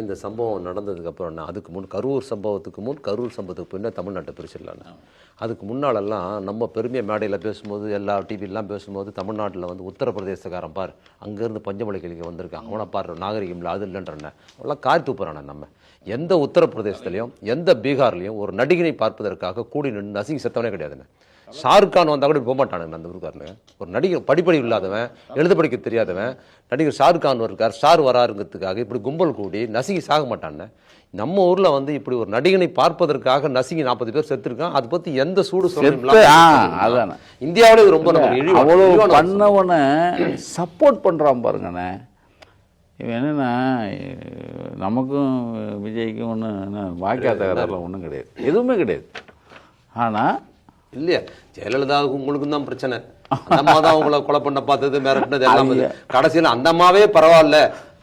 இந்த சம்பவம் நடந்ததுக்கு அப்புறம் அதுக்கு முன் கரூர் சம்பவத்துக்கு பின்ன தமிழ்நாட்டை பிரிச்சிடலான்னு அதுக்கு முன்னாலெல்லாம் நம்ம பெருமையை மேடையில் பேசும்போது எல்லா டிவிலாம் பேசும்போது தமிழ்நாட்டில் வந்து உத்தரப்பிரதேசக்காரன் பார் அங்கேருந்து பஞ்சமலை கிளிக்கு வந்திருக்கான் அவனை பாரு நாகரிகம் இல்லை அது இல்லைன்றன எல்லாம் காரி தூப்புறானே. நம்ம எந்த உத்தரப்பிரதேசத்துலையும் எந்த பீகார்லையும் ஒரு நடிகனை பார்ப்பதற்காக கூடி நின்று நசுங்கி செத்தவனே கிடையாதுன்னு. ஷாருக் கான் வந்தால் கூட போக மாட்டானுங்க அந்த ஊருக்காரனு. ஒரு நடிகர் படிப்படி இல்லாதவன் எழுத படிக்க தெரியாதவன் நடிகர் ஷாருக் கான் இருக்கார் ஸ்டார் வராருங்கிறதுக்காக இப்படி கும்பல் கூடி நசுங்கி சாக மாட்டான்னு. நம்ம ஊரில் வந்து இப்படி ஒரு நடிகனை பார்ப்பதற்காக நசுங்கி 40 பேர் செத்துருக்கான். அதை பற்றி எந்த சூடு சொல்ல இந்தியாவிலே ரொம்ப அவ்வளோ பண்ணவனை சப்போர்ட் பண்ணுறான் பாருங்கண்ணே. இவன் என்னன்னா நமக்கும் விஜய்க்கும் ஒன்றும் வாக்கியா தகராறுலாம் ஒன்றும் கிடையாது, எதுவுமே கிடையாது. ஆனால் இல்லையா ஜெயலலிதாவுக்கு உங்களுக்கும் தான் பிரச்சனை. அந்த அம்மா தான் உங்களை கொலை பண்ண பார்த்தது மிரட்டினது எல்லாம் கடைசியில் அந்த அம்மாவே பரவாயில்ல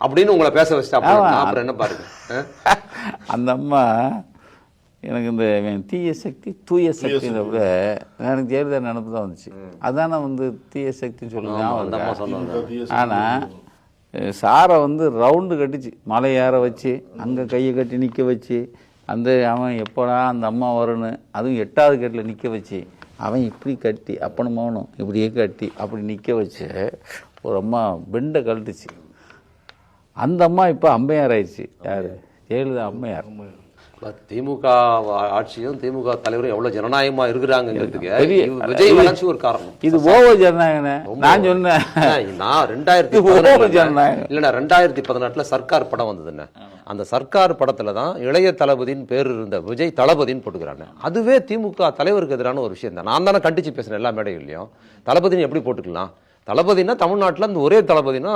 அப்படின்னு உங்களை பேச வச்சுட்டா அப்புறம் என்ன பாருங்க. அந்த அம்மா எனக்கு இந்த தீய சக்தி தூய சக்தின்னு கூட எனக்கு ஜெயலலிதா நினப்பு தான் வந்துச்சு. அதானே வந்து தீய சக்தின்னு சொல்லுங்க. ஆனால் சாரை வந்து ரவுண்டு கட்டிச்சு, மலை ஏற வச்சு அங்கே கையை கட்டி நிற்க வச்சு அந்த அவன் எப்போடா அந்த அம்மா வரும்னு அதுவும் 8வது கேட்டில் நிற்க வச்சு அவன் இப்படி கட்டி அப்பனும் மகனும் இப்படியே கட்டி அப்படி நிற்க வச்சு ஒரு அம்மா பெண்டை கழட்டுச்சு. அந்த அம்மா இப்போ அம்மையார் ஆயிடுச்சு. யார்? ஜெயலலிதா அம்மையார். திமுக ஆட்சியும் திமுக தலைவரும் எவ்வளவு ஜனநாயகமா இருக்கிறாங்கிறதுக்கு விஜய் வளர்ச்சி ஒரு காரணம். இது ஓவர் ஜனநாயகம். நான் சொன்னேன் நான் 2014 சர்க்கார் படம் வந்ததுன்னு. அந்த சர்க்கார் படத்துல தான் இளைய தளபதியின் பேர் இருந்த விஜய் தளபதின்னு போட்டுக்கிறாங்க. அதுவே திமுக தலைவருக்கு எதிரான ஒரு விஷயம் தான். நான் தானே கண்டிச்சு பேசுறேன் எல்லா மேடைகள்லையும். தளபதினு எப்படி போட்டுக்கலாம்? தளபதினா தமிழ்நாட்டில் அந்த ஒரே தளபதினா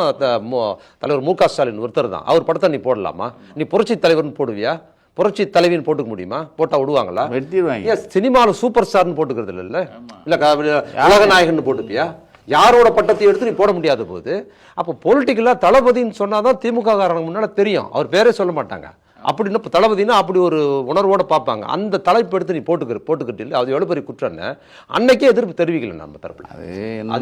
தலைவர் மு க ஸ்டாலின் ஒருத்தர் தான். அவர் படத்தை நீ போடலாமா? நீ புரட்சி தலைவர்னு போடுவியா? புரட்சி தலைவின்னு போட்டுக்க முடியுமா? போட்டா விடுவாங்களா? சினிமாவில் சூப்பர் ஸ்டார்னு போட்டுக்கிறது இல்ல உலகநாயகன் போட்டுப்பியா? யாரோட பட்டத்தை எடுத்து நீ போட முடியாத போது அப்போ பொலிட்டிக்கலா தளபதின்னு சொன்னாதான் திமுக காரங்க முன்னால தெரியும். அவர் பேரே சொல்ல மாட்டாங்க. அப்படின்னு தளபதினா அப்படி ஒரு உணர்வோட பார்ப்பாங்க. அந்த தலைப்பு எடுத்து நீ போட்டுக்கிட்டு இல்லை அது எவ்வளவு பெரிய குற்றம்னு அன்னைக்கே எதிர்ப்பு தெரிவிக்கல நம்ம தரப்புல.